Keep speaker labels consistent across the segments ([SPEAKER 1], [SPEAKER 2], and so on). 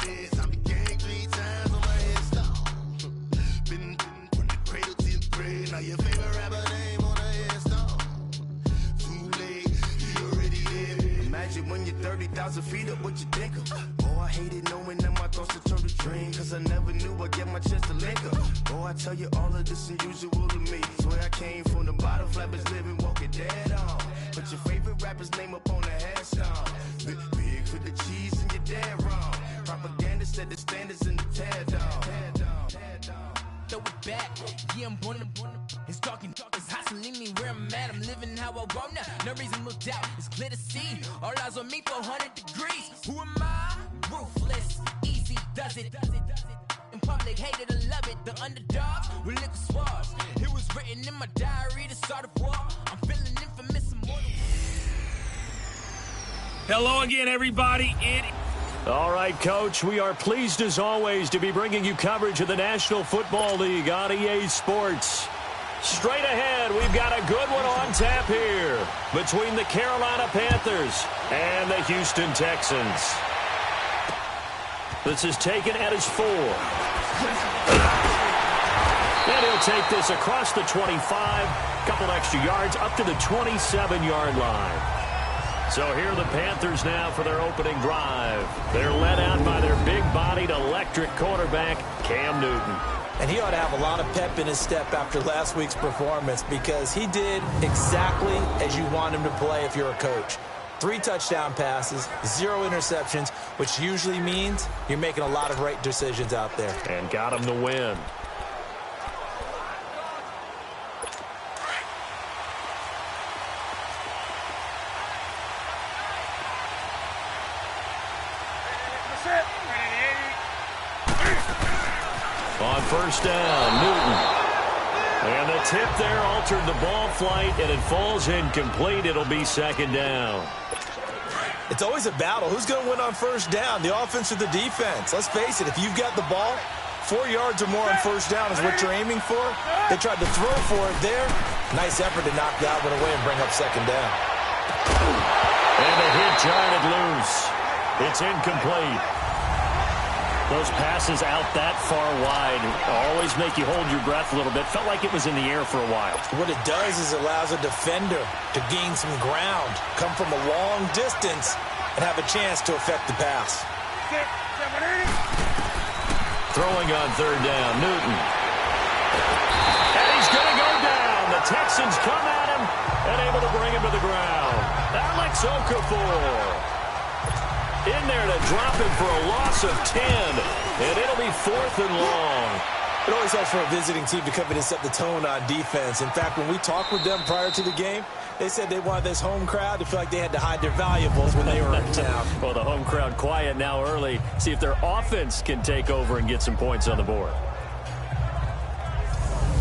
[SPEAKER 1] feds. I be gang 3 times on my headstone. Been from the cradle to the grave. Now your favorite rapper name on a headstone. Too late, he already there. Imagine when you're 30,000 feet up, what you think of? Oh, I hated knowing that my thoughts would turn to dream. Cause I never knew I'd get my chance to link up. Oh, I tell you all of this unusual to me. Swear I came from the bottom, flappers living, walking dead on. Put your favorite rapper's name up on the headstone. Big for the cheese and you're dead wrong. Propaganda set the standards in the tear down.
[SPEAKER 2] Throw it back, yeah, I'm born to it's talking, it's hustling me where I'm at. I'm living how I want now. No reason to doubt, it's clear to see. All eyes on me for 100 degrees. Who am I? Ruthless, easy, does it. In public, hate it or love it. The underdogs with liquor swabs. It was written in my diary to start a war. I'm feeling infamous, immortal.
[SPEAKER 3] Hello again, everybody.
[SPEAKER 4] All right, Coach, we are pleased as always to be bringing you coverage of the National Football League on EA Sports. Straight ahead, we've got a good one on tap here between the Carolina Panthers and the Houston Texans. This is taken at his 4. And he'll take this across the 25, couple extra yards up to the 27-yard line. So here are the Panthers now for their opening drive. They're led out by their big-bodied electric quarterback, Cam Newton.
[SPEAKER 5] And he ought to have a lot of pep in his step after last week's performance because he did exactly as you want him to play if you're a coach. 3 touchdown passes, 0 interceptions, which usually means you're making a lot of right decisions out there.
[SPEAKER 4] And got him the win. On first down, Newton. And the tip there altered the ball flight, and it falls incomplete. It'll be second down.
[SPEAKER 5] It's always a battle. Who's going to win on first down, the offense or the defense? Let's face it, if you've got the ball, 4 yards or more on first down is what you're aiming for. They tried to throw for it there. Nice effort to knock that one away and bring up second down.
[SPEAKER 4] And the hit jarred loose. It's incomplete. Those passes out that far wide always make you hold your breath a little bit. Felt like it was in the air for a while.
[SPEAKER 5] What it does is it allows a defender to gain some ground, come from a long distance, and have a chance to affect the pass.
[SPEAKER 4] Throwing on third down, Newton. And he's going to go down. The Texans come at him and able to bring him to the ground. Alex Okafor in there to drop him for a loss of 10. And it'll be 4th and long.
[SPEAKER 5] It always helps for a visiting team to come in and set the tone on defense. In fact, when we talked with them prior to the game, they said they wanted this home crowd to feel like they had to hide their valuables when they were in town.
[SPEAKER 4] Well, the home crowd quiet now early. See if their offense can take over and get some points on the board.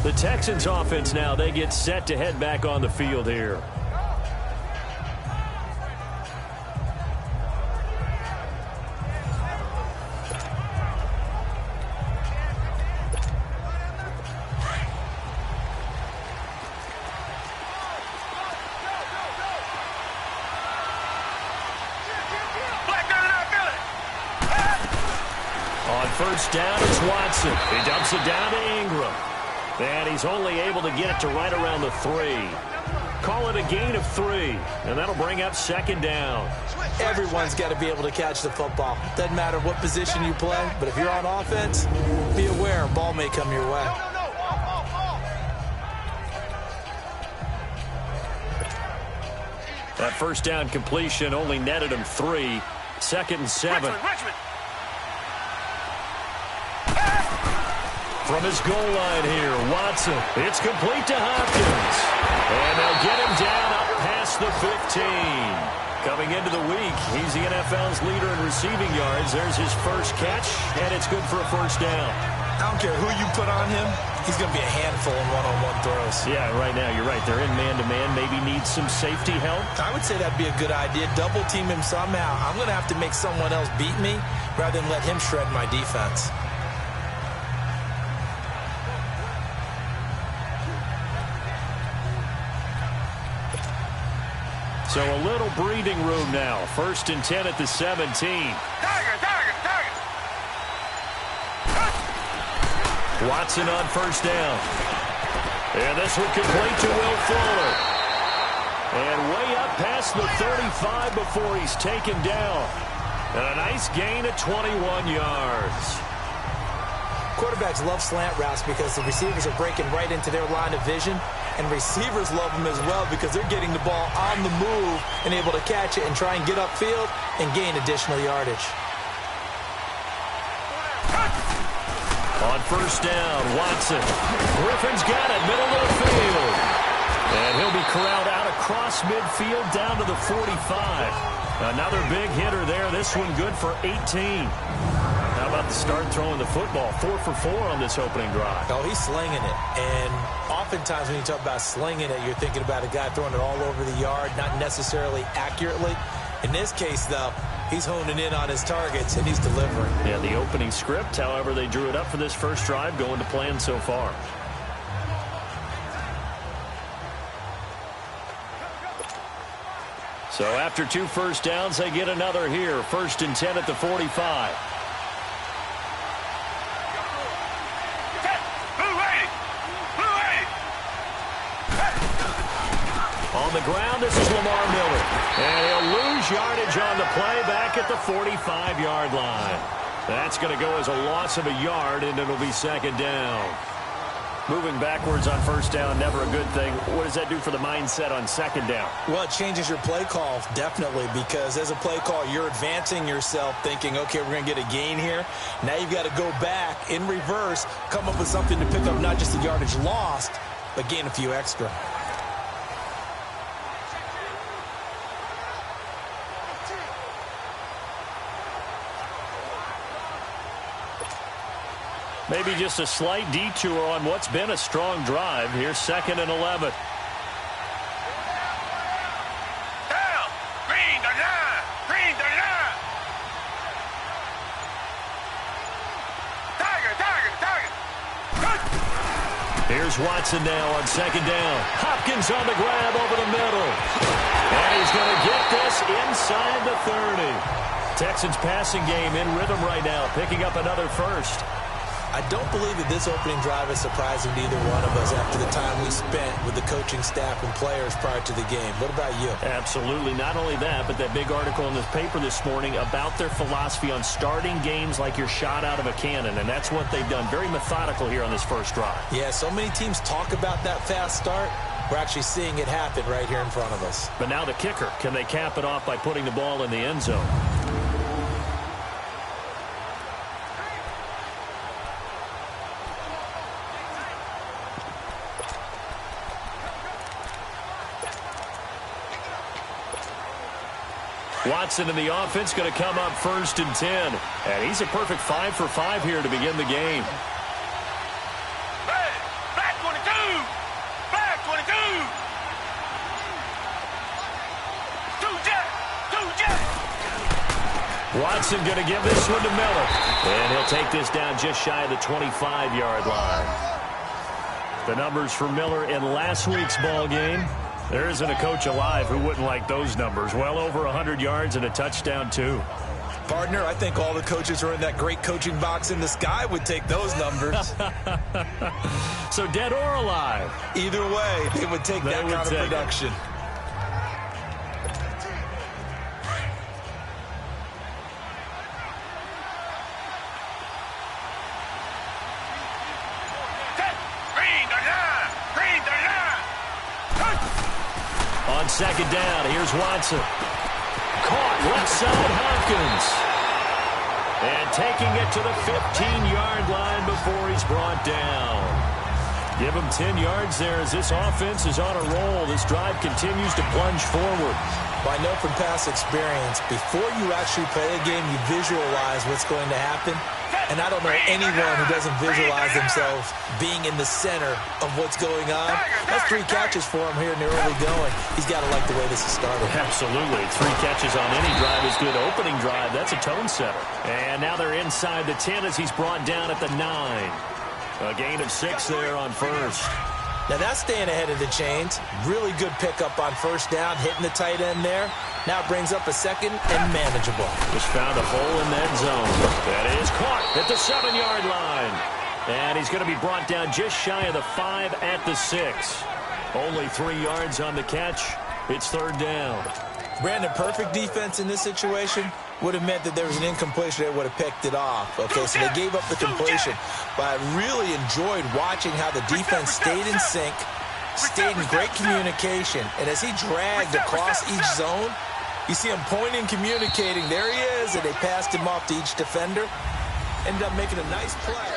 [SPEAKER 4] The Texans offense now, they get set to head back on the field here. First down, it's Watson. He dumps it down to Ingram. And he's only able to get it to right around the 3. Call it a gain of 3. And that'll bring up second down.
[SPEAKER 5] Everyone's got to be able to catch the football. Doesn't matter what position you play, but if you're on offense, be aware a ball may come your way.
[SPEAKER 4] That first down completion only netted him 3. 2nd and 7. From his goal line here, Watson. It's complete to Hopkins. And they'll get him down up past the 15. Coming into the week, he's the NFL's leader in receiving yards. There's his first catch, and it's good for a first down.
[SPEAKER 5] I don't care who you put on him. He's going to be a handful in one-on-one throws.
[SPEAKER 4] Yeah, right now, you're right. They're in man-to-man. Maybe needs some safety help.
[SPEAKER 5] I would say that'd be a good idea. Double team him somehow. I'm going to have to make someone else beat me rather than let him shred my defense.
[SPEAKER 4] So a little breathing room now. 1st and 10 at the 17.
[SPEAKER 1] Target.
[SPEAKER 4] Watson on first down. And this one complete to Will Fuller. And way up past the 35 before he's taken down. And a nice gain of 21 yards.
[SPEAKER 5] Quarterbacks love slant routes because the receivers are breaking right into their line of vision. And receivers love them as well because they're getting the ball on the move and able to catch it and try and get upfield and gain additional yardage.
[SPEAKER 4] On first down, Watson. Griffin's got it, middle of the field. And he'll be corralled out across midfield down to the 45. Another big hitter there. This one good for 18. How about the start throwing the football? 4 for 4 on this opening drive.
[SPEAKER 5] Oh, he's slinging it. And oftentimes when you talk about slinging it, you're thinking about a guy throwing it all over the yard, not necessarily accurately. In this case, though, he's honing in on his targets, and he's delivering.
[SPEAKER 4] Yeah, the opening script, however, they drew it up for this first drive, going to plan so far. So after 2 first downs, they get another here. 1st and 10 at the 45. On the ground, this is Lamar Miller. And he'll lose yardage on the play back at the 45-yard line. That's going to go as a loss of a yard, and it'll be 2nd down. Moving backwards on first down, never a good thing. What does that do for the mindset on 2nd down?
[SPEAKER 5] Well, it changes your play call, definitely, because as a play call, you're advancing yourself thinking, okay, we're going to get a gain here. Now you've got to go back in reverse, come up with something to pick up not just the yardage lost, but gain a few extra.
[SPEAKER 4] Maybe just a slight detour on what's been a strong drive. Here's 2nd and 11.
[SPEAKER 1] Down! Green the line! Green the line! Tiger!
[SPEAKER 4] Here's Watson now on 2nd down. Hopkins on the grab over the middle. And he's going to get this inside the 30. Texans passing game in rhythm right now, picking up another first.
[SPEAKER 5] I don't believe that this opening drive is surprising to either one of us after the time we spent with the coaching staff and players prior to the game. What about you?
[SPEAKER 4] Absolutely. Not only that, but that big article in this paper this morning about their philosophy on starting games like you're shot out of a cannon, and that's what they've done. Very methodical here on this first drive.
[SPEAKER 5] Yeah, so many teams talk about that fast start. We're actually seeing it happen right here in front of us.
[SPEAKER 4] But now the kicker. Can they cap it off by putting the ball in the end zone? Watson in the offense going to come up 1st and 10. And he's a perfect 5 for 5 here to begin the game.
[SPEAKER 1] Hey, back 22! Back 22! Two jet!
[SPEAKER 4] Watson going to give this one to Miller. And he'll take this down just shy of the 25-yard line. The numbers for Miller in last week's ball game. There isn't a coach alive who wouldn't like those numbers. Well over 100 yards and a touchdown, too.
[SPEAKER 5] Partner, I think all the coaches who are in that great coaching box in the sky would take those numbers.
[SPEAKER 4] So dead or alive?
[SPEAKER 5] Either way, they would take that kind of production.
[SPEAKER 4] On 2nd down, here's Watson. Caught left side, Hopkins. And taking it to the 15-yard line before he's brought down. Give him 10 yards there as this offense is on a roll. This drive continues to plunge forward.
[SPEAKER 5] Well, I know from past experience, before you actually play a game, you visualize what's going to happen. And I don't know anyone who doesn't visualize themselves being in the center of what's going on. That's 3 catches for him here in the early going. He's got to like the way this is started.
[SPEAKER 4] Absolutely. 3 catches on any drive is good. Opening drive, that's a tone setter. And now they're inside the 10 as he's brought down at the 9. A gain of 6 there on first.
[SPEAKER 5] Now that's staying ahead of the chains. Really good pickup on first down, hitting the tight end there. Now it brings up a 2nd and manageable.
[SPEAKER 4] Just found a hole in that zone. That is caught at the 7-yard line. And he's going to be brought down just shy of the 5 at the 6. Only 3 yards on the catch. It's 3rd down.
[SPEAKER 5] Brandon, perfect defense in this situation would have meant that there was an incompletion. They would have picked it off. Okay, so they gave up the completion. But I really enjoyed watching how the defense stayed in sync, stayed in great communication. And as he dragged across each zone, you see him pointing, communicating. There he is, and they passed him off to each defender. Ended up making a nice play.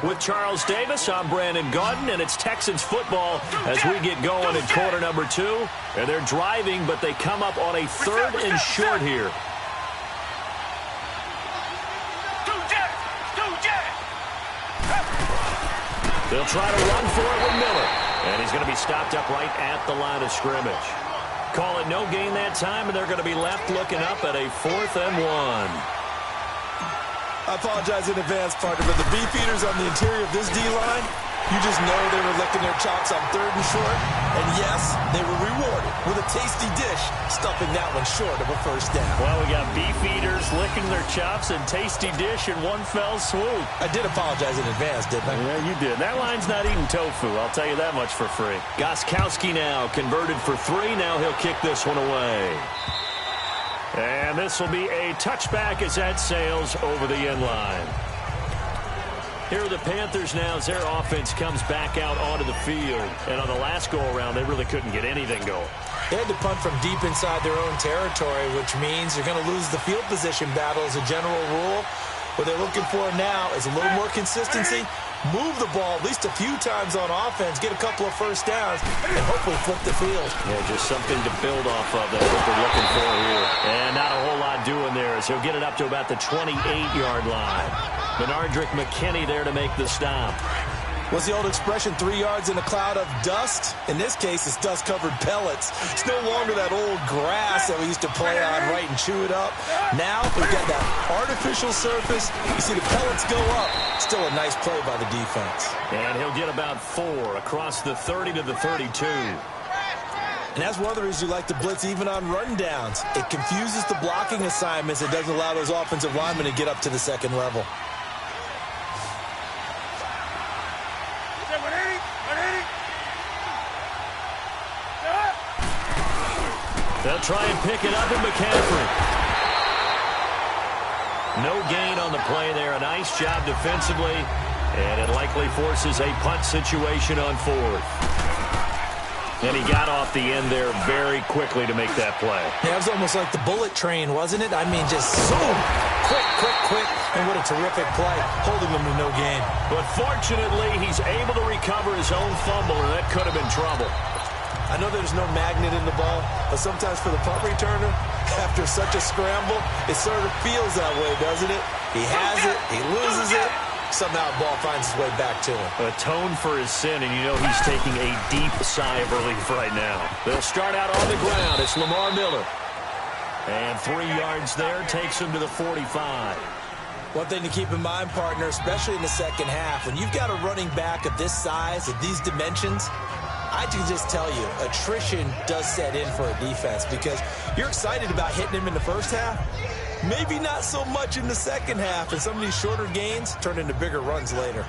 [SPEAKER 4] With Charles Davis, I'm Brandon Gaudin, and it's Texans football as we get going in quarter number 2. And they're driving, but they come up on a 3rd and short here. They'll try to run for it with Miller. And he's going to be stopped up right at the line of scrimmage. Call it no gain that time, and they're going to be left looking up at a 4th and 1.
[SPEAKER 5] I apologize in advance, partner, but the beefeaters on the interior of this D-line, you just know they were licking their chops on 3rd and short. And yes, they were rewarded with a tasty dish, stuffing that one short of a 1st down.
[SPEAKER 4] Well, we got beefeaters licking their chops and tasty dish in one fell swoop.
[SPEAKER 5] I did apologize in advance, didn't I?
[SPEAKER 4] Yeah, you did. That line's not eating tofu, I'll tell you that much for free. Gostkowski now converted for 3. Now he'll kick this one away. And this will be a touchback as that sails over the end line. Here are the Panthers now as their offense comes back out onto the field. And on the last go-around, they really couldn't get anything going.
[SPEAKER 5] They had to punt from deep inside their own territory, which means you're going to lose the field position battle as a general rule. What they're looking for now is a little more consistency, move the ball at least a few times on offense, get a couple of 1st downs, and hopefully flip the field.
[SPEAKER 4] Yeah, just something to build off of. That's what they're looking for here. And not a whole lot doing there as he'll get it up to about the 28-yard line. Benardrick McKinney there to make the stop.
[SPEAKER 5] What's the old expression, 3 yards in a cloud of dust? In this case, it's dust-covered pellets. It's no longer that old grass that we used to play on, right, and chew it up. Now we've got that artificial surface. You see the pellets go up. Still a nice play by the defense.
[SPEAKER 4] And he'll get about 4 across the 30 to the 32.
[SPEAKER 5] And that's one of the reasons you like to blitz even on rundowns. It confuses the blocking assignments. It doesn't allow those offensive linemen to get up to the 2nd level.
[SPEAKER 4] They'll try and pick it up in McCaffrey. No gain on the play there. A nice job defensively. And it likely forces a punt situation on 4th. And he got off the end there very quickly to make that play.
[SPEAKER 5] Yeah, it was almost like the bullet train, wasn't it? I mean, just zoom. Quick. And what a terrific play, holding them to no gain.
[SPEAKER 4] But fortunately, he's able to recover his own fumble, and that could have been trouble.
[SPEAKER 5] I know there's no magnet in the ball, but sometimes for the punt returner, after such a scramble, it sort of feels that way, doesn't it? He has it, he loses it, somehow the ball finds its way back to him.
[SPEAKER 4] Atone for his sin, and you know he's taking a deep sigh of relief right now. They'll start out on the ground. It's Lamar Miller. And 3 yards there takes him to the 45.
[SPEAKER 5] One thing to keep in mind, partner, especially in the 2nd half, when you've got a running back of this size, of these dimensions, I can just tell you, attrition does set in for a defense because you're excited about hitting him in the 1st half. Maybe not so much in the 2nd half, and some of these shorter gains turn into bigger runs later.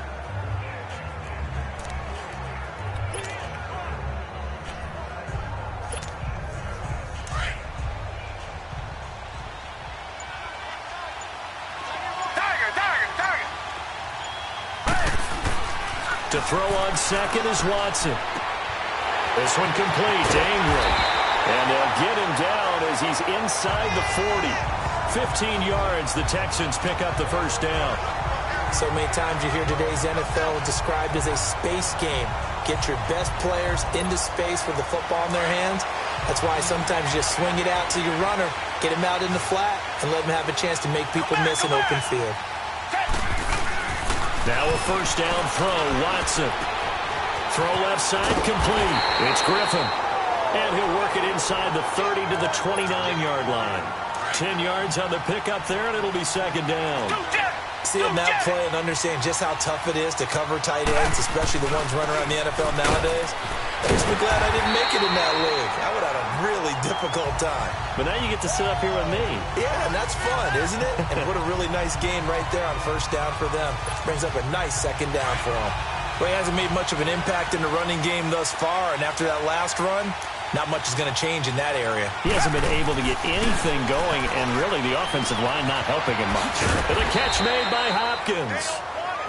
[SPEAKER 4] To throw on 2nd is Watson. This one complete to Ingram. And they'll get him down as he's inside the 40. 15 yards, the Texans pick up the 1st down.
[SPEAKER 5] So many times you hear today's NFL described as a space game. Get your best players into space with the football in their hands. That's why sometimes you just swing it out to your runner, get him out in the flat, and let him have a chance to make people miss an open field.
[SPEAKER 4] Now a 1st down throw, Watson. Throw left side, complete. It's Griffin. And he'll work it inside the 30 to the 29-yard line. 10 yards on the pickup there, and it'll be 2nd down.
[SPEAKER 5] Seeing that play and understand just how tough it is to cover tight ends, especially the ones running around the NFL nowadays, Makes me glad I didn't make it in that league. I would have had a really difficult time.
[SPEAKER 4] But now you get to sit up here with me.
[SPEAKER 5] Yeah, and that's fun, isn't it? And what a really nice gain right there on first down for them. Brings up a nice second down for them. Well, he hasn't made much of an impact in the running game thus far, and after that last run, not much is going to change in that area.
[SPEAKER 4] He hasn't been able to get anything going, and really the offensive line not helping him much. And the catch made by Hopkins.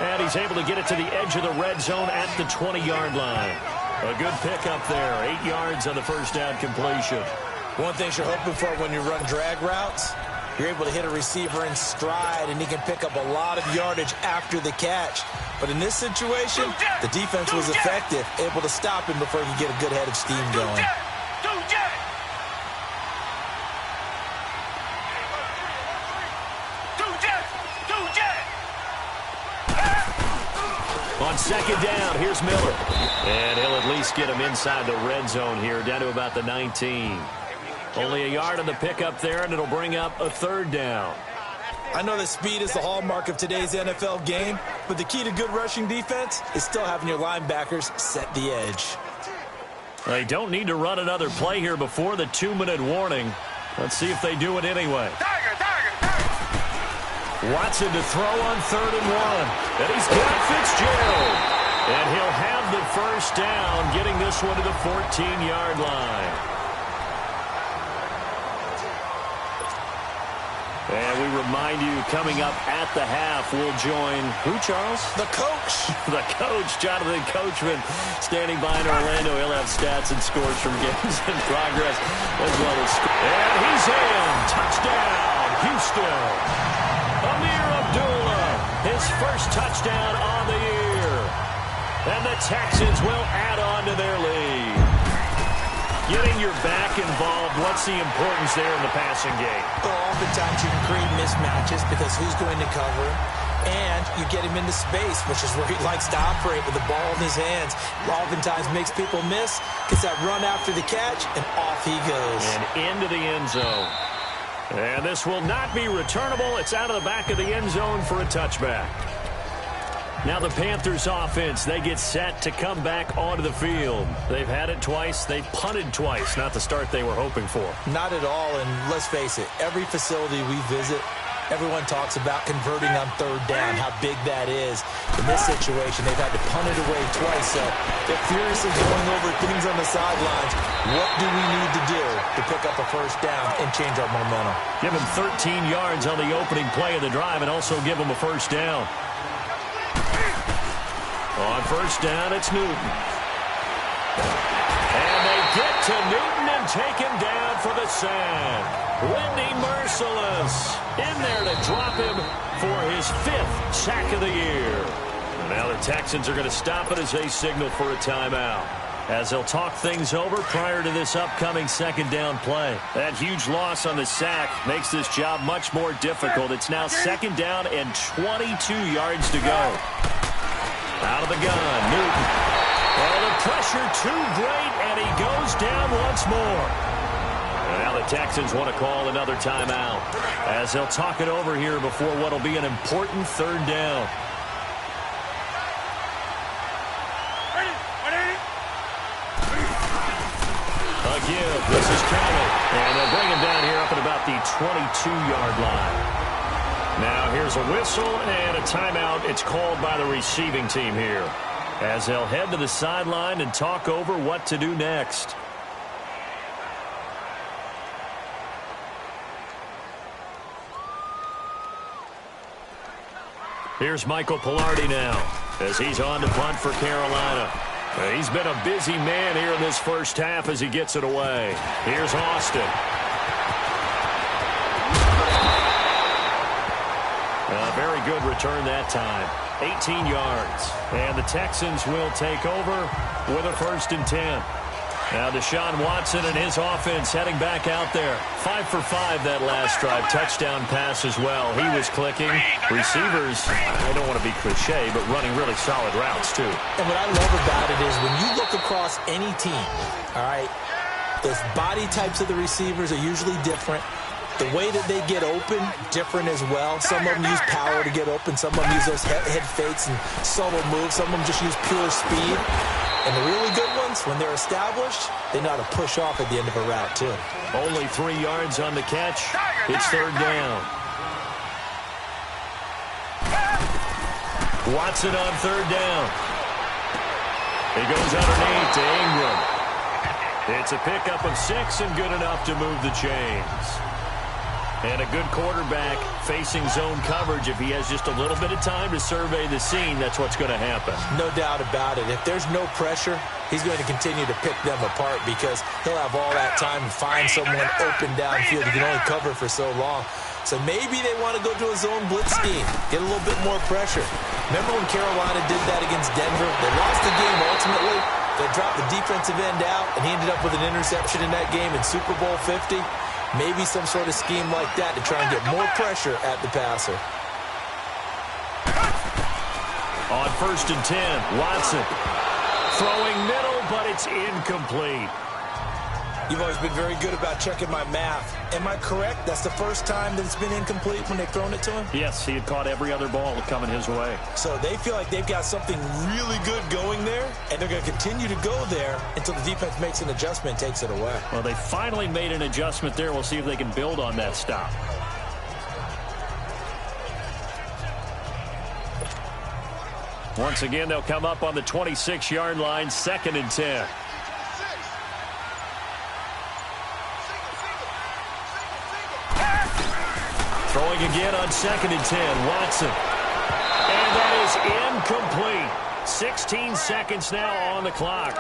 [SPEAKER 4] And he's able to get it to the edge of the red zone at the 20-yard line. A good pickup there. 8 yards on the first down completion.
[SPEAKER 5] One thing you're hoping for when you run drag routes, you're able to hit a receiver in stride, and he can pick up a lot of yardage after the catch. But in this situation, the defense was effective, able to stop him before he could get a good head of steam going.
[SPEAKER 4] On second down, here's Miller. And he'll at least get him inside the red zone here, down to about the 19. Only a yard on the pickup there, and it'll bring up a third down.
[SPEAKER 5] I know that speed is the hallmark of today's NFL game, but the key to good rushing defense is still having your linebackers set the edge.
[SPEAKER 4] They don't need to run another play here before the 2-minute warning. Let's see if they do it anyway. Watson to throw on 3rd and 1. And he's got Fitzgerald. And he'll have the first down, getting this one to the 14-yard line. And we remind you, coming up at the half, we'll join who, Charles?
[SPEAKER 5] The coach.
[SPEAKER 4] The coach, Jonathan Coachman, standing by in Orlando. He'll have stats and scores from games in progress, as well as... And he's in. Touchdown, Houston. Amir Abdullah, his first touchdown on the year. And the Texans will add on to their lead. Getting your back involved, what's the importance there in the passing game?
[SPEAKER 5] Well, oftentimes you can create mismatches because who's going to cover him? And you get him into space, which is where he likes to operate with the ball in his hands. Oftentimes makes people miss, gets that run after the catch, and off he goes.
[SPEAKER 4] And into the end zone. And this will not be returnable. It's out of the back of the end zone for a touchback. Now the Panthers offense, they get set to come back onto the field. They've had it twice. They've punted twice. Not the start they were hoping for.
[SPEAKER 5] Not at all, and let's face it, every facility we visit, everyone talks about converting on 3rd down, how big that is. In this situation, they've had to punt it away twice, so they're furiously going over things on the sidelines. What do we need to do to pick up a first down and change our momentum?
[SPEAKER 4] Give him 13 yards on the opening play of the drive and also give him a first down. On first down, it's Newton. And they get to Newton and take him down for the sack. Whitney Merciless in there to drop him for his 5th sack of the year. Now the Texans are going to stop it as they signal for a timeout, as they'll talk things over prior to this upcoming second down play. That huge loss on the sack makes this job much more difficult. It's now second down and 22 yards to go. Out of the gun, Newton. Oh, the pressure too great, and he goes down once more. And now the Texans want to call another timeout, as they'll talk it over here before what will be an important 3rd down. Again, this is coming. And they'll bring him down here up at about the 22-yard line. Now here's a whistle and a timeout. It's called by the receiving team here, as they'll head to the sideline and talk over what to do next. Here's Michael Pilardi now, as he's on to punt for Carolina. He's been a busy man here in this first half as he gets it away. Here's Austin. A very good return that time. 18 yards. And the Texans will take over with a 1st and 10. Now Deshaun Watson and his offense heading back out there. 5 for 5 that last drive. Touchdown pass as well. He was clicking. Receivers, I don't want to be cliche, but running really solid routes too.
[SPEAKER 5] And what I love about it is when you look across any team, all right, the body types of the receivers are usually different. The way that they get open, different as well. Some of them use power to get open. Some of them use those head fakes and subtle moves. Some of them just use pure speed. And the really good ones, when they're established, they know how to push off at the end of a route, too.
[SPEAKER 4] Only 3 yards on the catch. It's third down. Watson on third down. He goes underneath to Ingram. It's a pickup of 6 and good enough to move the chains. And a good quarterback facing zone coverage. If he has just a little bit of time to survey the scene, that's what's going to happen.
[SPEAKER 5] No doubt about it. If there's no pressure, he's going to continue to pick them apart because he'll have all that time to find someone open downfield. He can only cover for so long. So maybe they want to go to a zone blitz scheme, get a little bit more pressure. Remember when Carolina did that against Denver? They lost the game ultimately. They dropped the defensive end out, and he ended up with an interception in that game in Super Bowl 50. Maybe some sort of scheme like that to try and get more pressure at the passer.
[SPEAKER 4] On 1st and 10, Watson throwing middle, but it's incomplete.
[SPEAKER 5] You've always been very good about checking my math. Am I correct? That's the first time that it's been incomplete when they've thrown it to him?
[SPEAKER 4] Yes, he had caught every other ball coming his way.
[SPEAKER 5] So they feel like they've got something really good going there, and they're going to continue to go there until the defense makes an adjustment and takes it away.
[SPEAKER 4] Well, they finally made an adjustment there. We'll see if they can build on that stop. Once again, they'll come up on the 26-yard line, 2nd and 10. Throwing again on 2nd and 10, Watson. And that is incomplete. 16 seconds now on the clock.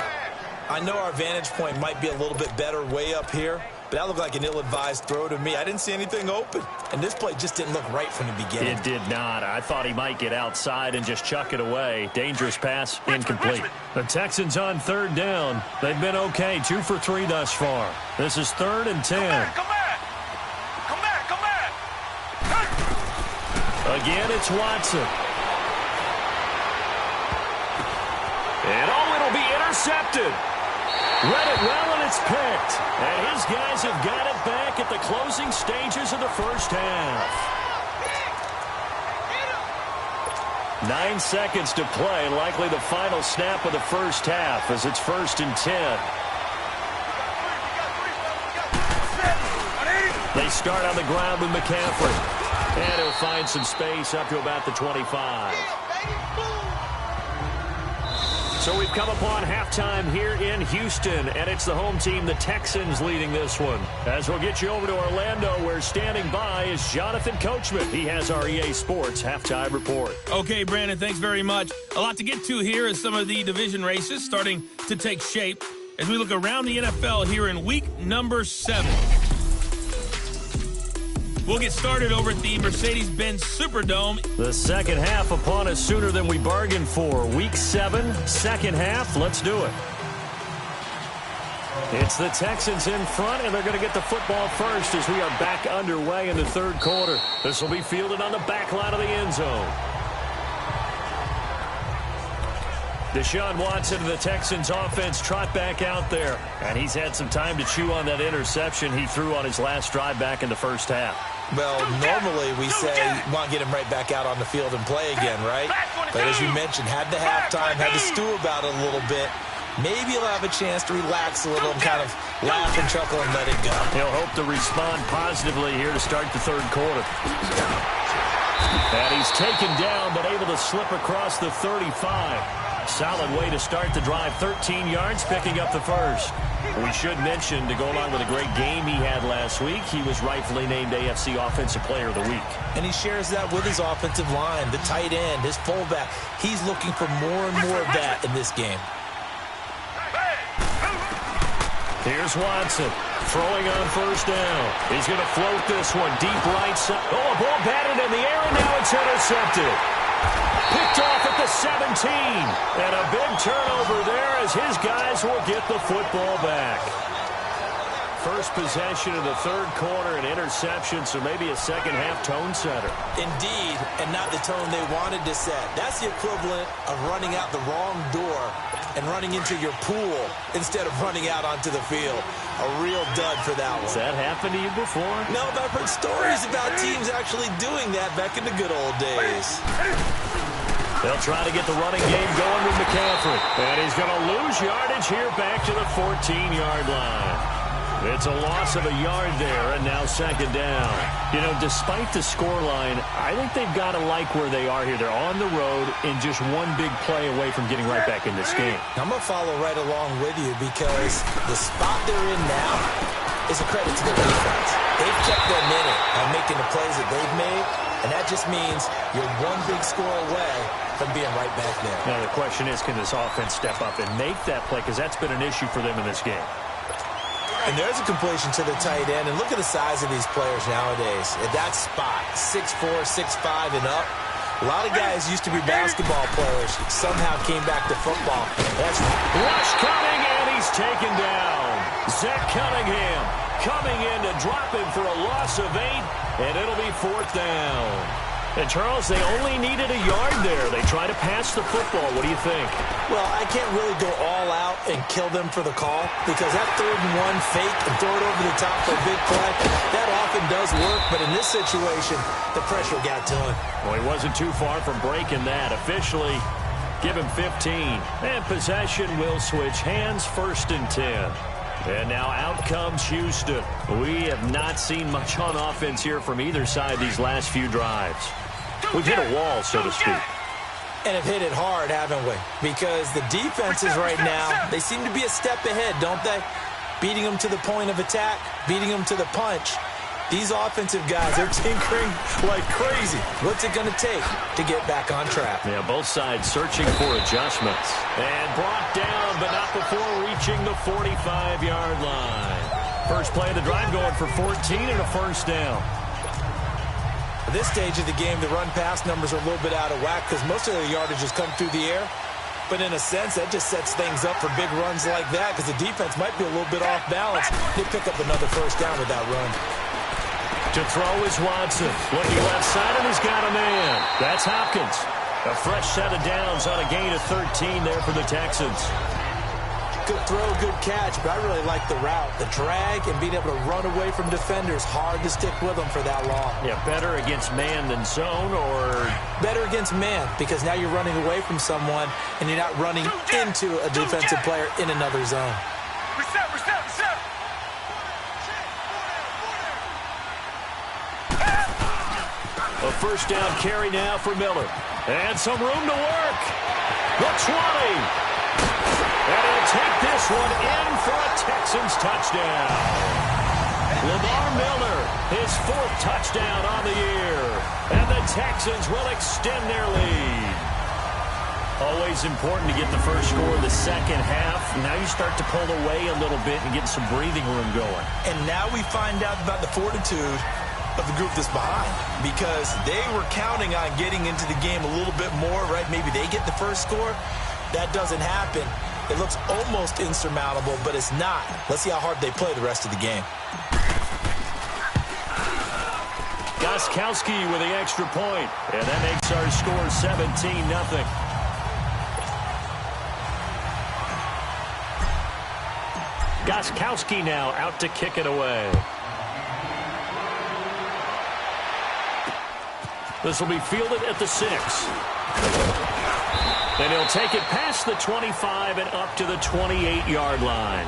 [SPEAKER 5] I know our vantage point might be a little bit better way up here, but that looked like an ill-advised throw to me. I didn't see anything open, and this play just didn't look right from the beginning.
[SPEAKER 4] It did not. I thought he might get outside and just chuck it away. Dangerous pass, incomplete. The Texans on 3rd down. They've been okay, 2 for 3 thus far. This is 3rd and 10. Again, it's Watson. And it'll be intercepted. Read it well, and it's picked. And his guys have got it back at the closing stages of the first half. 9 seconds to play, likely the final snap of the first half as it's 1st and 10. They start on the ground with McCaffrey. And he'll find some space up to about the 25. So we've come upon halftime here in Houston, and it's the home team, the Texans, leading this one. As we'll get you over to Orlando, where standing by is Jonathan Coachman. He has our EA Sports halftime report.
[SPEAKER 3] Okay, Brandon, thanks very much. A lot to get to here as some of the division races starting to take shape as we look around the NFL here in week number 7. We'll get started over at the Mercedes-Benz Superdome.
[SPEAKER 4] The second half upon us sooner than we bargained for. Week 7, second half. Let's do it. It's the Texans in front, and they're going to get the football first as we are back underway in the 3rd quarter. This will be fielded on the back line of the end zone. Deshaun Watson and the Texans offense trot back out there. And he's had some time to chew on that interception he threw on his last drive back in the first half.
[SPEAKER 5] Well, normally we say you want to get him right back out on the field and play again, right? But as you mentioned, had the halftime, had to stew about it a little bit. Maybe he'll have a chance to relax a little and kind of laugh and chuckle and let it go.
[SPEAKER 4] He'll hope to respond positively here to start the 3rd quarter. And he's taken down but able to slip across the 35. Solid way to start the drive, 13 yards, picking up the first. We should mention, to go along with a great game he had last week, he was rightfully named AFC Offensive Player of the Week.
[SPEAKER 5] And he shares that with his offensive line, the tight end, his fullback. He's looking for more and more of that in this game.
[SPEAKER 4] Here's Watson, throwing on 1st down. He's going to float this one deep right side. Oh, a ball batted in the air, and now it's intercepted. Picked off at the 17. And a big turnover there as his guys will get the football back. First possession of the 3rd quarter, an interception, so maybe a second-half tone setter.
[SPEAKER 5] Indeed, and not the tone they wanted to set. That's the equivalent of running out the wrong door and running into your pool instead of running out onto the field. A real dud for that one.
[SPEAKER 4] Has that happened to you before?
[SPEAKER 5] No, but I've heard stories about teams actually doing that back in the good old days.
[SPEAKER 4] They'll try to get the running game going with McCaffrey. And he's going to lose yardage here back to the 14-yard line. It's a loss of a yard there, and now second down. You know, despite the scoreline, I think they've got to like where they are here. They're on the road and just one big play away from getting right back in this game.
[SPEAKER 5] I'm going to follow right along with you because the spot they're in now is a credit to their defense. They've kept them in it by making the plays that they've made, and that just means you're one big score away from being right back there.
[SPEAKER 4] Now, the question is, can this offense step up and make that play? Because that's been an issue for them in this game.
[SPEAKER 5] And there's a completion to the tight end. And look at the size of these players nowadays. At that spot, 6'4", 6'5", and up. A lot of guys used to be basketball players. Somehow came back to football. That's
[SPEAKER 4] rush coming, and he's taken down. Zach Cunningham coming in to drop him for a loss of 8, and it'll be fourth down. And, Charles, they only needed a yard there. They try to pass the football. What do you think?
[SPEAKER 5] Well, I can't really go all out and kill them for the call because that 3rd and 1 fake and throw it over the top for a big play, that often does work. But in this situation, the pressure got to him.
[SPEAKER 4] Well, he wasn't too far from breaking that. Officially, give him 15. And possession will switch hands, 1st and 10. And now out comes Houston. We have not seen much on offense here from either side these last few drives. We've hit a wall, so to speak.
[SPEAKER 5] And have hit it hard, haven't we? Because the defenses right now, they seem to be a step ahead, don't they? Beating them to the point of attack, beating them to the punch. These offensive guys, they're tinkering like crazy. What's it going to take to get back on track?
[SPEAKER 4] Yeah, both sides searching for adjustments. And brought down, but not before reaching the 45-yard line. First play of the drive going for 14 and a first down.
[SPEAKER 5] At this stage of the game, the run-pass numbers are a little bit out of whack because most of the yardage has come through the air. But in a sense, that just sets things up for big runs like that because the defense might be a little bit off balance. They pick up another first down with that run.
[SPEAKER 4] To throw is Watson. Looking left side, and he's got a man. That's Hopkins. A fresh set of downs on a gain of 13 there for the Texans.
[SPEAKER 5] Good throw, good catch, but I really like the route. The drag and being able to run away from defenders. Hard to stick with them for that long.
[SPEAKER 4] Yeah, better against man than zone, or?
[SPEAKER 5] Better against man, because now you're running away from someone, and you're not running into a defensive player in another zone.
[SPEAKER 1] Reset.
[SPEAKER 4] A first down carry now for Miller. And some room to work. The 20. And he'll take this one in for a Texans touchdown. Lamar Miller, his 4th touchdown on the year. And the Texans will extend their lead. Always important to get the first score in the second half. Now you start to pull away a little bit and get some breathing room going.
[SPEAKER 5] And now we find out about the fortitude of the group that's behind, because they were counting on getting into the game a little bit more, right? Maybe they get the first score. That doesn't happen. It looks almost insurmountable, but it's not. Let's see how hard they play the rest of the game.
[SPEAKER 4] Gostkowski with the extra point, and that makes our score 17-0. Gostkowski now out to kick it away. This will be fielded at the 6. And he'll take it past the 25 and up to the 28-yard line.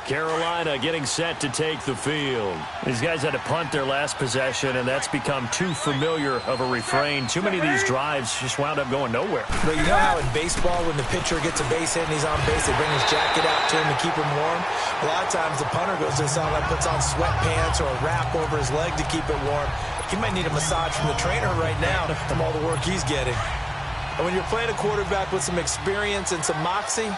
[SPEAKER 4] Carolina getting set to take the field. These guys had to punt their last possession, and that's become too familiar of a refrain. Too many of these drives just wound up going nowhere.
[SPEAKER 5] But you know how in baseball, when the pitcher gets a base hit and he's on base, they bring his jacket out to him to keep him warm? A lot of times the punter goes to the sideline, puts on sweatpants or a wrap over his leg to keep it warm. He might need a massage from the trainer right now from all the work he's getting. And when you're playing a quarterback with some experience and some moxie,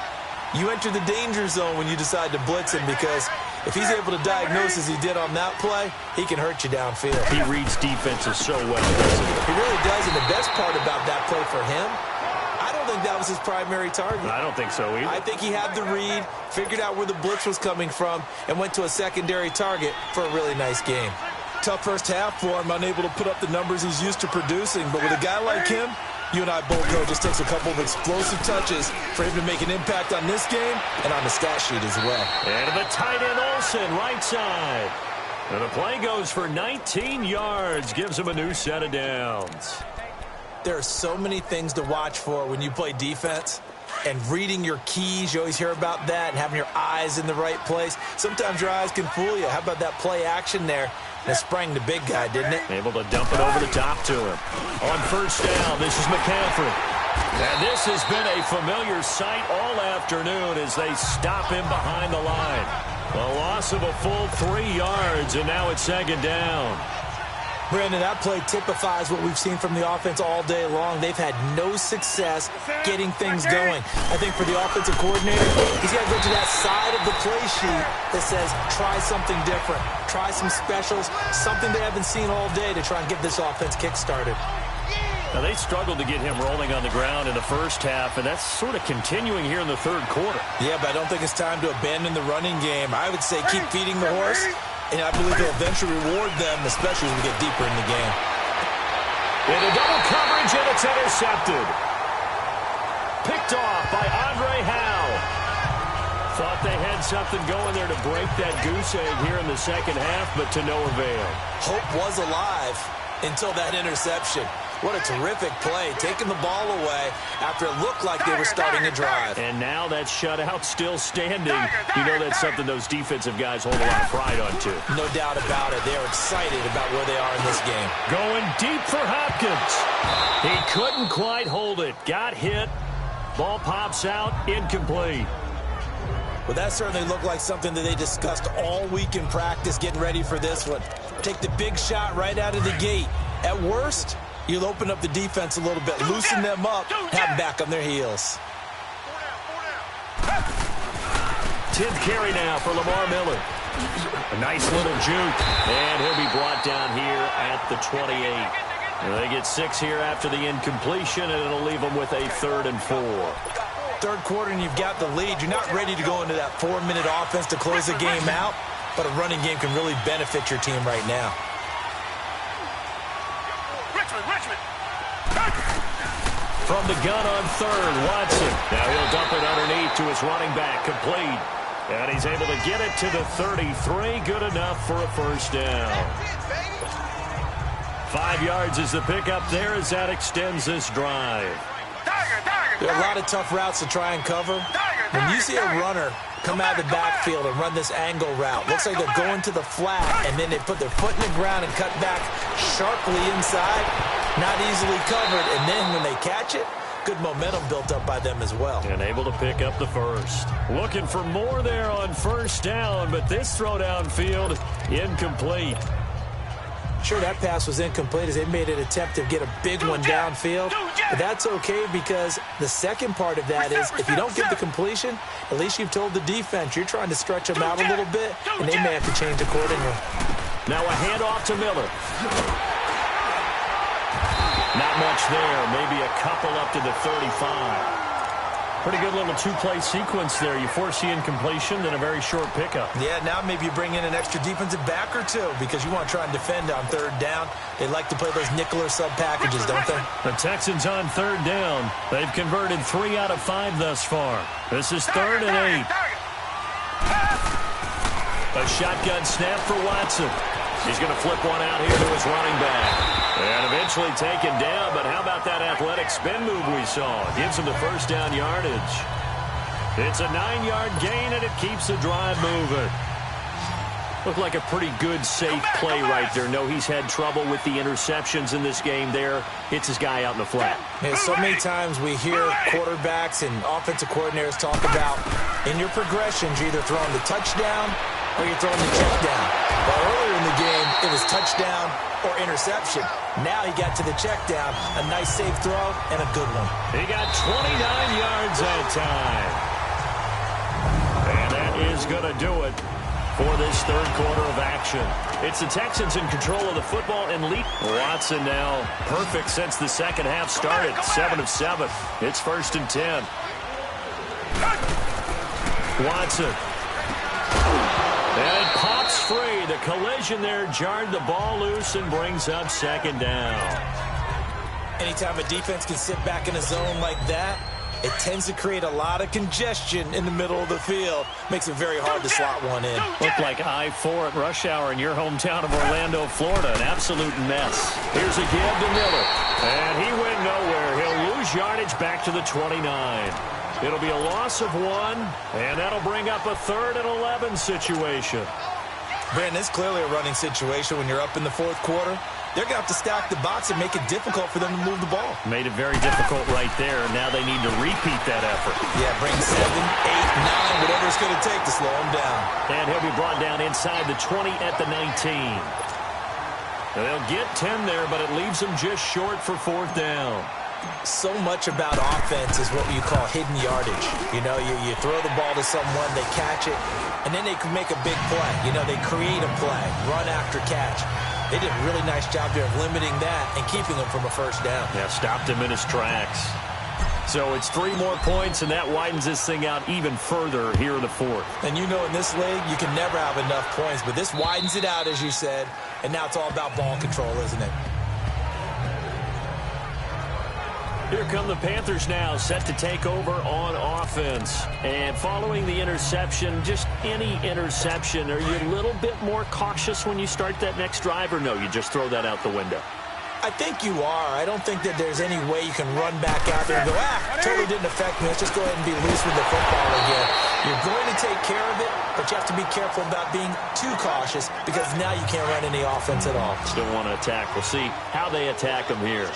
[SPEAKER 5] you enter the danger zone when you decide to blitz him, because if he's able to diagnose as he did on that play, he can hurt you downfield.
[SPEAKER 4] He reads defenses so well, doesn't he?
[SPEAKER 5] He really does, and the best part about that play for him, I don't think that was his primary target.
[SPEAKER 4] I don't think so either.
[SPEAKER 5] I think he had the read, figured out where the blitz was coming from, and went to a secondary target for a really nice game. Tough first half for him, unable to put up the numbers he's used to producing, but with a guy like him, You and I both know it just takes a couple of explosive touches for him to make an impact on this game and on the stat sheet as well.
[SPEAKER 4] And to the tight end, Olsen, right side. And the play goes for 19 yards, gives him a new set of downs.
[SPEAKER 5] There are so many things to watch for when you play defense. And reading your keys, you always hear about that, and having your eyes in the right place. Sometimes your eyes can fool you. How about that play action there? And it sprang the big guy, didn't it?
[SPEAKER 4] Able to dump it over the top to him. On first down, this is McCaffrey. And this has been a familiar sight all afternoon as they stop him behind the line. A loss of a full 3 yards, and now it's second down.
[SPEAKER 5] Brandon, that play typifies what we've seen from the offense all day long. They've had no success getting things going. I think for the offensive coordinator, he's got to go to that side of the play sheet that says, try something different. Try some specials, something they haven't seen all day to try and get this offense kick-started.
[SPEAKER 4] Now, they struggled to get him rolling on the ground in the first half, and that's sort of continuing here in the third quarter.
[SPEAKER 5] Yeah, but I don't think it's time to abandon the running game. I would say keep feeding the horse. And I believe they'll eventually reward them, especially as we get deeper in the game.
[SPEAKER 4] Into double coverage, and it's intercepted. Picked off by Andre Howe. Thought they had something going there to break that goose egg here in the second half, but to no avail.
[SPEAKER 5] Hope was alive until that interception. What a terrific play, taking the ball away after it looked like they were starting a drive.
[SPEAKER 4] And now that shutout still standing. You know that's something those defensive guys hold a lot of pride on, too.
[SPEAKER 5] No doubt about it. They're excited about where they are in this game.
[SPEAKER 4] Going deep for Hopkins. He couldn't quite hold it. Got hit. Ball pops out. Incomplete.
[SPEAKER 5] Well, that certainly looked like something that they discussed all week in practice getting ready for this one. Take the big shot right out of the gate. At worst, you'll open up the defense a little bit, loosen them up, have them back on their heels.
[SPEAKER 4] 10th carry now for Lamar Miller. A nice little juke. And he'll be brought down here at the 28. They get 6 here after the incompletion, and it'll leave them with a 3rd and 4.
[SPEAKER 5] Third quarter, and you've got the lead. You're not ready to go into that 4-minute offense to close the game out, but a running game can really benefit your team right now.
[SPEAKER 4] From the gun on third, Watson. Now he'll dump it underneath to his running back, complete. And he's able to get it to the 33, good enough for a first down. 5 yards is the pickup there as that extends this drive.
[SPEAKER 5] There are a lot of tough routes to try and cover. When you see a runner come out of the backfield and run this angle route, looks like they're going to the flat, and then they put their foot in the ground and cut back sharply inside, not easily covered, and then when they catch it, good momentum built up by them as well.
[SPEAKER 4] And able to pick up the first. Looking for more there on first down, but this throw downfield, incomplete.
[SPEAKER 5] Sure, that pass was incomplete as they made an attempt to get a big one downfield. But that's okay because the second part of that is if you don't get the completion, at least you've told the defense you're trying to stretch them out a little bit, and they may have to change accordingly.
[SPEAKER 4] Now a handoff to Miller. Not much there, maybe a couple up to the 35. Pretty good little two-play sequence there. You force the incompletion, then a very short pickup.
[SPEAKER 5] Yeah, now maybe you bring in an extra defensive back or two because you want to try and defend on third down. They like to play those nickel or sub packages, don't they?
[SPEAKER 4] The Texans on third down. They've converted 3 out of 5 thus far. This is 3rd and 8. A shotgun snap for Watson. He's going to flip one out here to his running back. And eventually taken down, but how about that athletic spin move we saw? Gives him the first down yardage. It's a 9-yard gain, and it keeps the drive moving. Looked like a pretty good, safe play right there. No, he's had trouble with the interceptions in this game there. Hits his guy out in the flat.
[SPEAKER 5] Yeah, so many times we hear quarterbacks and offensive coordinators talk about in your progressions, you're either throwing the touchdown or you're throwing the check down. Well, earlier in the game, it was touchdown or interception. Now he got to the check down. A nice safe throw and a good one.
[SPEAKER 4] He got 29 yards that time. And that is going to do it for this third quarter of action. It's the Texans in control of the football and lead. Watson now perfect since the second half started. 7 of 7. It's 1st and 10. Watson. And it pops free. The collision there jarred the ball loose and brings up second down.
[SPEAKER 5] Anytime a defense can sit back in a zone like that, it tends to create a lot of congestion in the middle of the field. Makes it very hard to slot one in.
[SPEAKER 4] Looked like I-4 at rush hour in your hometown of Orlando, Florida. An absolute mess. Here's a give to Miller. And he went nowhere. He'll lose yardage back to the 29. It'll be a loss of 1, and that'll bring up a 3rd and 11 situation.
[SPEAKER 5] Brandon, it's clearly a running situation when you're up in the fourth quarter. They're going to have to stack the box and make it difficult for them to move the ball.
[SPEAKER 4] Made it very difficult right there. Now they need to repeat that effort.
[SPEAKER 5] Yeah, bring 7, 8, 9, whatever it's going to take to slow him down.
[SPEAKER 4] And he'll be brought down inside the 20 at the 19. Now they'll get 10 there, but it leaves them just short for 4th down.
[SPEAKER 5] So much about offense is what you call hidden yardage. You know, you throw the ball to someone, they catch it, and then they can make a big play. You know, they create a play, run after catch. They did a really nice job there of limiting that and keeping him from a first down.
[SPEAKER 4] Yeah, stopped him in his tracks. So it's 3 more points, and that widens this thing out even further here in the 4th.
[SPEAKER 5] And you know in this league, you can never have enough points, but this widens it out, as you said, and now it's all about ball control, isn't it?
[SPEAKER 4] Here come the Panthers now, set to take over on offense. And following the interception, just any interception, are you a little bit more cautious when you start that next drive, or no, you just throw that out the window?
[SPEAKER 5] I think you are. I don't think that there's any way you can run back out there and go, totally didn't affect me. Let's just go ahead and be loose with the football again. You're going to take care of it, but you have to be careful about being too cautious because now you can't run any offense at all.
[SPEAKER 4] Still want to attack. We'll see how they attack them here.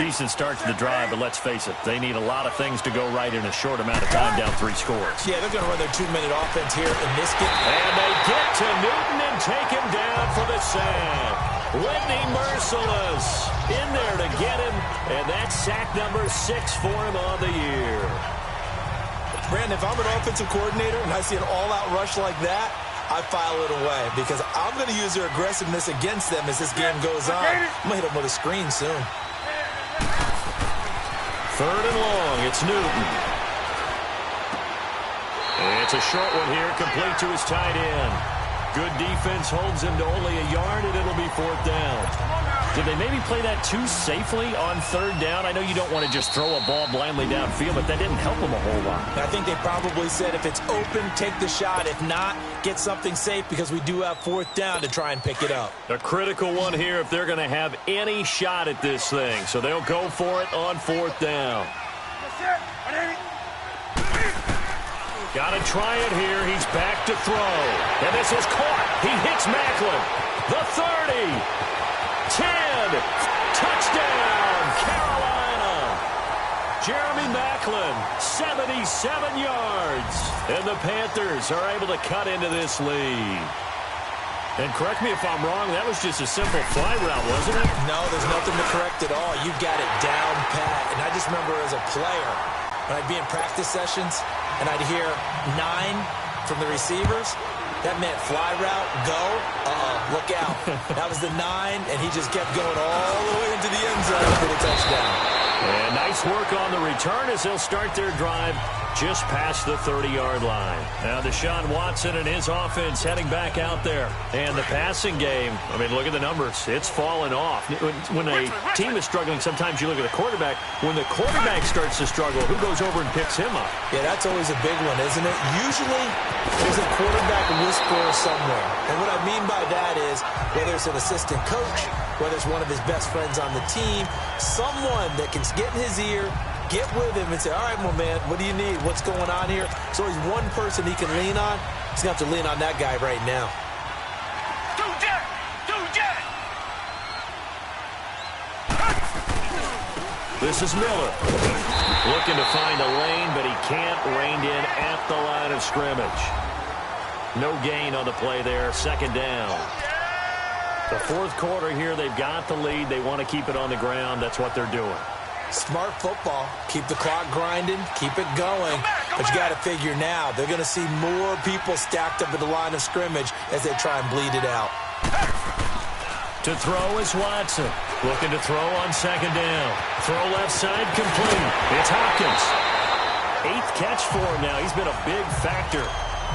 [SPEAKER 4] Decent start to the drive, but let's face it, they need a lot of things to go right in a short amount of time, down 3 scores.
[SPEAKER 5] Yeah, they're going to run their 2-minute offense here in this game.
[SPEAKER 4] And they get to Newton and take him down for the sack. Whitney Merciless in there to get him, and that's sack number 6 for him on the year.
[SPEAKER 5] Brandon, if I'm an offensive coordinator and I see an all-out rush like that, I file it away because I'm going to use their aggressiveness against them as this game goes on. I'm going to hit them with a screen soon.
[SPEAKER 4] 3rd and long, it's Newton. And it's a short one here, complete to his tight end. Good defense holds him to only a yard, and it'll be 4th down. Did they maybe play that too safely on 3rd down? I know you don't want to just throw a ball blindly downfield, but that didn't help them a whole lot.
[SPEAKER 5] I think they probably said if it's open, take the shot. If not, get something safe because we do have 4th down to try and pick it up.
[SPEAKER 4] A critical one here if they're going to have any shot at this thing. So they'll go for it on 4th down. Got to try it here. He's back to throw. And this is caught. He hits Macklin. The 30. 10. Touchdown, Carolina. Jeremy Macklin, 77 yards. And the Panthers are able to cut into this lead. And correct me if I'm wrong, that was just a simple fly route, wasn't it?
[SPEAKER 5] No, there's nothing to correct at all. You got it down pat. And I just remember as a player, when I'd be in practice sessions, and I'd hear 9 from the receivers, that meant fly route, go, look out. That was the 9, and he just kept going all the way into the end zone for the touchdown.
[SPEAKER 4] And nice work on the return as they'll start their drive just past the 30-yard line. Now Deshaun Watson and his offense heading back out there. And the passing game, I mean, look at the numbers. It's fallen off. When a team is struggling, sometimes you look at the quarterback. When the quarterback starts to struggle, who goes over and picks him up?
[SPEAKER 5] Yeah, that's always a big one, isn't it? Usually, there's a quarterback whisperer somewhere. And what I mean by that is, whether it's an assistant coach, whether it's one of his best friends on the team, someone that can get in his ear, get with him and say, all right, my man, what do you need? What's going on here? So he's one person he can lean on. He's going to have to lean on that guy right now.
[SPEAKER 4] This is Miller. Looking to find a lane, but he can't. Reined in at the line of scrimmage. No gain on the play there. 2nd down. The 4th quarter here, they've got the lead. They want to keep it on the ground. That's what they're doing.
[SPEAKER 5] Smart football. Keep the clock grinding. Keep it going. But you got to figure now, they're going to see more people stacked up at the line of scrimmage as they try and bleed it out.
[SPEAKER 4] To throw is Watson. Looking to throw on 2nd down. Throw left side complete. It's Hopkins. 8th catch for him now. He's been a big factor.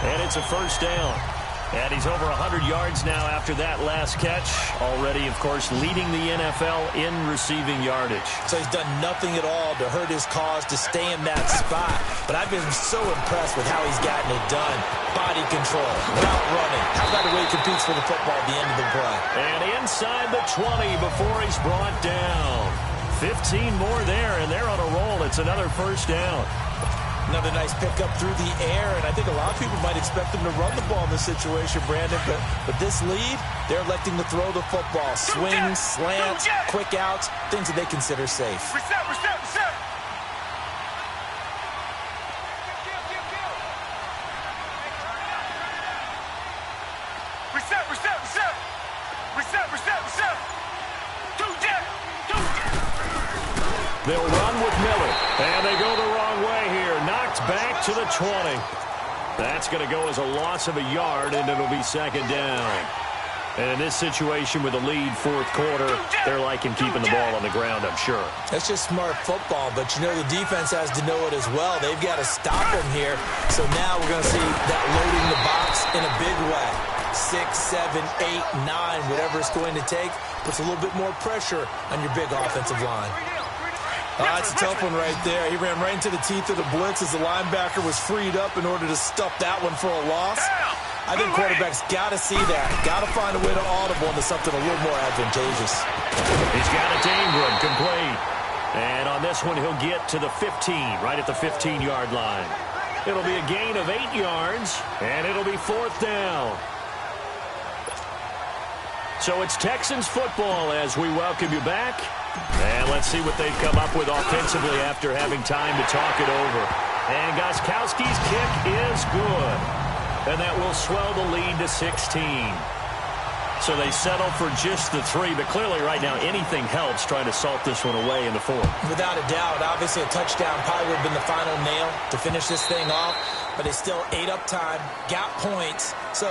[SPEAKER 4] And it's a 1st down. And he's over 100 yards now after that last catch. Already, of course, leading the NFL in receiving yardage.
[SPEAKER 5] So he's done nothing at all to hurt his cause to stay in that spot. But I've been so impressed with how he's gotten it done. Body control, route running. How about the way he competes for the football at the end of the play?
[SPEAKER 4] And inside the 20 before he's brought down. 15 more there, and they're on a roll. It's another first down.
[SPEAKER 5] Another nice pickup through the air, and I think a lot of people might expect them to run the ball in this situation, Brandon, but with this lead, they're electing to throw the football. Swings, slants, quick outs, things that they consider safe.
[SPEAKER 1] Reset.
[SPEAKER 4] They'll run with Miller, and they go the wrong way here. Knocked back to the 20. That's going to go as a loss of a yard, and it'll be second down. And in this situation with a lead fourth quarter, they're liking keeping the ball on the ground, I'm sure.
[SPEAKER 5] That's just smart football, but you know the defense has to know it as well. They've got to stop him here. So now we're going to see that loading the box in a big way. 6, 7, 8, 9, whatever it's going to take, puts a little bit more pressure on your big offensive line. That's a tough one right there. He ran right into the teeth of the blitz as the linebacker was freed up in order to stuff that one for a loss. I think quarterbacks got to see that. Got to find a way to audible into something a little more advantageous.
[SPEAKER 4] He's got it to Ingram, complete. And on this one, he'll get to the 15, right at the 15-yard line. It'll be a gain of 8 yards, and it'll be fourth down. So it's Texans football as we welcome you back. And let's see what they've come up with offensively after having time to talk it over. And Gostkowski's kick is good. And that will swell the lead to 16. So they settle for just the 3, but clearly right now anything helps trying to salt this one away in the fourth.
[SPEAKER 5] Without a doubt, obviously a touchdown probably would have been the final nail to finish this thing off, but they still ate up time, got points. So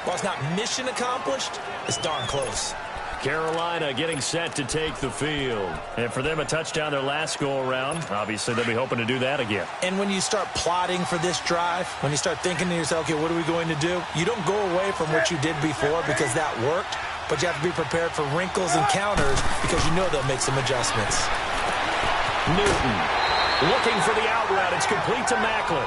[SPEAKER 5] while it's not mission accomplished, it's darn close.
[SPEAKER 4] Carolina getting set to take the field. And for them, a touchdown their last go-around. Obviously, they'll be hoping to do that again.
[SPEAKER 5] And when you start plotting for this drive, when you start thinking to yourself, okay, what are we going to do? You don't go away from what you did before because that worked, but you have to be prepared for wrinkles and counters because you know they'll make some adjustments.
[SPEAKER 4] Newton looking for the out route. It's complete to Macklin.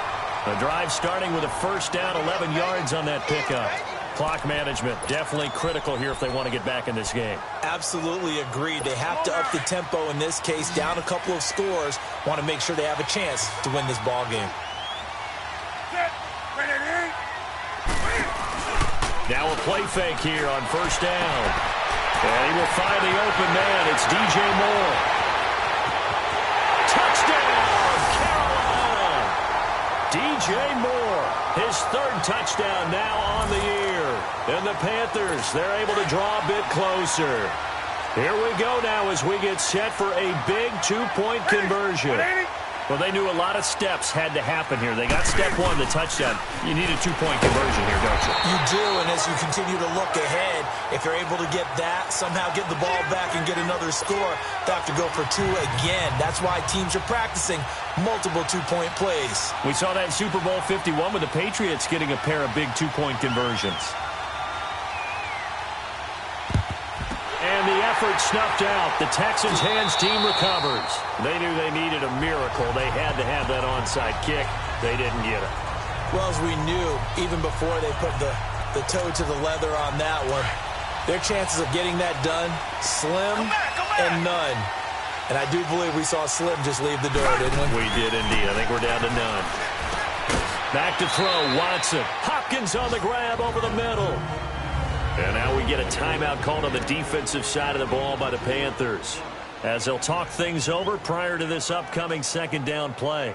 [SPEAKER 4] The drive starting with a first down, 11 yards on that pickup. Clock management definitely critical here if they want to get back in this game.
[SPEAKER 5] Absolutely agreed. They have to up the tempo in this case, down a couple of scores. Want to make sure they have a chance to win this ball game.
[SPEAKER 4] Now a play fake here on first down. And he will find the open man. It's DJ Moore. Touchdown, Carolina! DJ Moore, his third touchdown now on the year. And the Panthers, they're able to draw a bit closer. Here we go now as we get set for a big two-point conversion. Well, they knew a lot of steps had to happen here. They got step one, the touchdown. You need a two-point conversion here, don't you?
[SPEAKER 5] You do, and as you continue to look ahead, if you're able to get that, somehow get the ball back and get another score, they have to go for 2 again. That's why teams are practicing multiple two-point plays.
[SPEAKER 4] We saw that in Super Bowl 51 with the Patriots getting a pair of big two-point conversions. And the effort snuffed out. The Texans' hands team recovers. They knew they needed a miracle. They had to have that onside kick. They didn't get it.
[SPEAKER 5] Well, as we knew, even before they put the toe to the leather on that one, their chances of getting that done, slim and none. And I do believe we saw Slim just leave the door, didn't we?
[SPEAKER 4] We did indeed. I think we're down to none. Back to throw. Watson. Hopkins on the grab over the middle. And now we get a timeout called on the defensive side of the ball by the Panthers, as they'll talk things over prior to this upcoming second down play.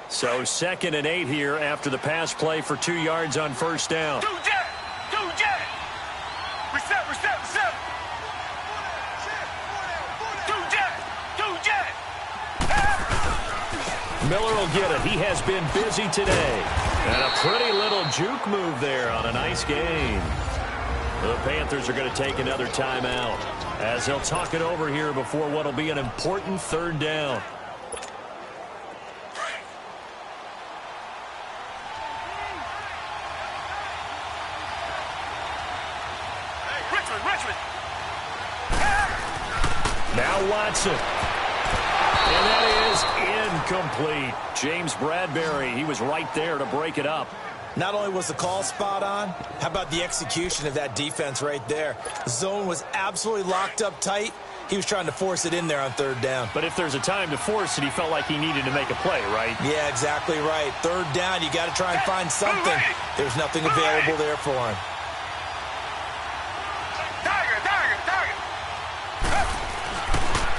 [SPEAKER 4] So 2nd and 8 here after the pass play for 2 yards on first down. Miller will get it. He has been busy today. And a pretty little juke move there on a nice gain. The Panthers are going to take another timeout. as they'll talk it over here before what will be an important third down. Now Watson. And that is incomplete. James Bradbury, he was right there to break it up.
[SPEAKER 5] Not only was the call spot on, how about the execution of that defense right there? The zone was absolutely locked up tight. He was trying to force it in there on third down.
[SPEAKER 4] But if there's a time to force it, he felt like he needed to make a play, right?
[SPEAKER 5] Yeah, exactly right. Third down, you got to try and find something. There's nothing available there for him.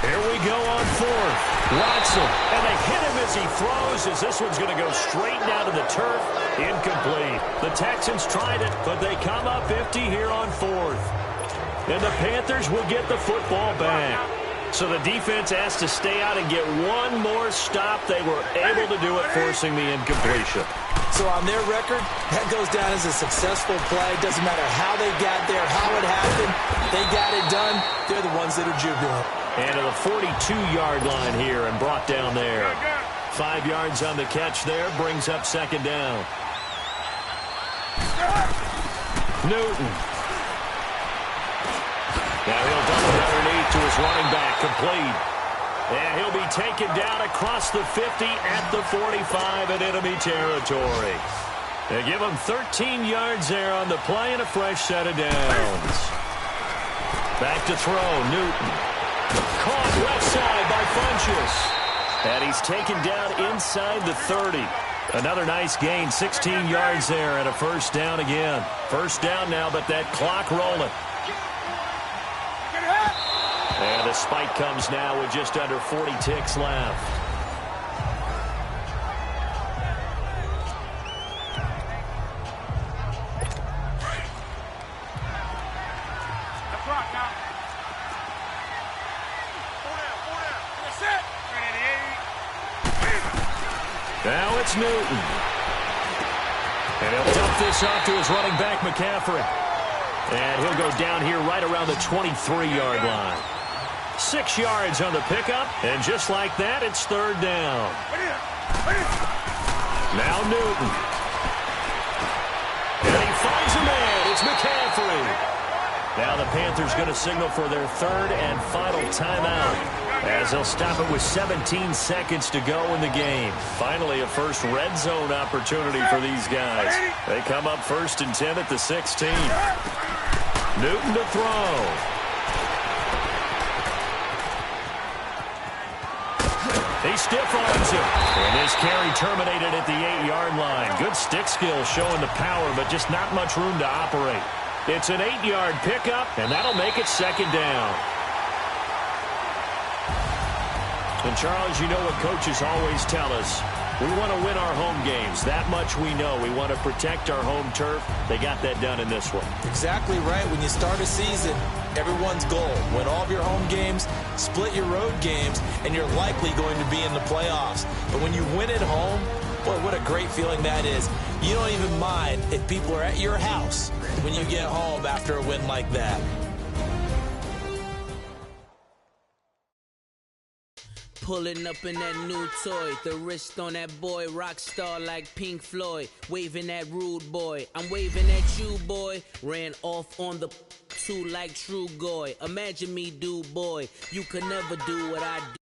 [SPEAKER 4] Here we go on fourth. Watson, and they hit him as he throws, as this one's going to go straight down to the turf. Incomplete. The Texans tried it, but they come up empty here on fourth. And the Panthers will get the football back. So the defense has to stay out and get one more stop. They were able to do it, forcing the incompletion.
[SPEAKER 5] So on their record, that goes down as a successful play. Doesn't matter how they got there, how it happened. They got it done. They're the ones that are jubilant.
[SPEAKER 4] And to the 42-yard line here and brought down there. 5 yards on the catch there, brings up second down. Newton. Now he'll dump it underneath to his running back, complete. And he'll be taken down across the 50 at the 45 in enemy territory. They give him 13 yards there on the play and a fresh set of downs. Back to throw, Newton. Caught left side by Funchess. And he's taken down inside the 30. Another nice gain, 16 yards there and a first down again. First down now, but that clock rolling. And the spike comes now with just under 40 ticks left. Now it's Newton. And he'll dump this off to his running back, McCaffrey. And he'll go down here right around the 23-yard line. 6 yards on the pickup, and just like that, it's third down. Now Newton. And he finds a man. It's McCaffrey. Now the Panthers going to signal for their third and final timeout, as they'll stop it with 17 seconds to go in the game. Finally, a first red zone opportunity for these guys. They come up first and 10 at the 16. Newton to throw. He stiff-arms him. And his carry terminated at the 8-yard line. Good stick skill showing the power, but just not much room to operate. It's an 8-yard pickup, and that'll make it second down. And, Charles, you know what coaches always tell us. We want to win our home games. That much we know. We want to protect our home turf. They got that done in this one. Exactly right. When you start a season, everyone's goal, win all of your home games, split your road games, and you're likely going to be in the playoffs. But when you win at home, boy, what a great feeling that is. You don't even mind if people are at your house when you get home after a win like that.
[SPEAKER 2] Pulling up in that new toy, the wrist on that boy, rock star like Pink Floyd, waving at rude boy, I'm waving at you boy, ran off on the two like True Goy, imagine me do boy, you could never do what I do.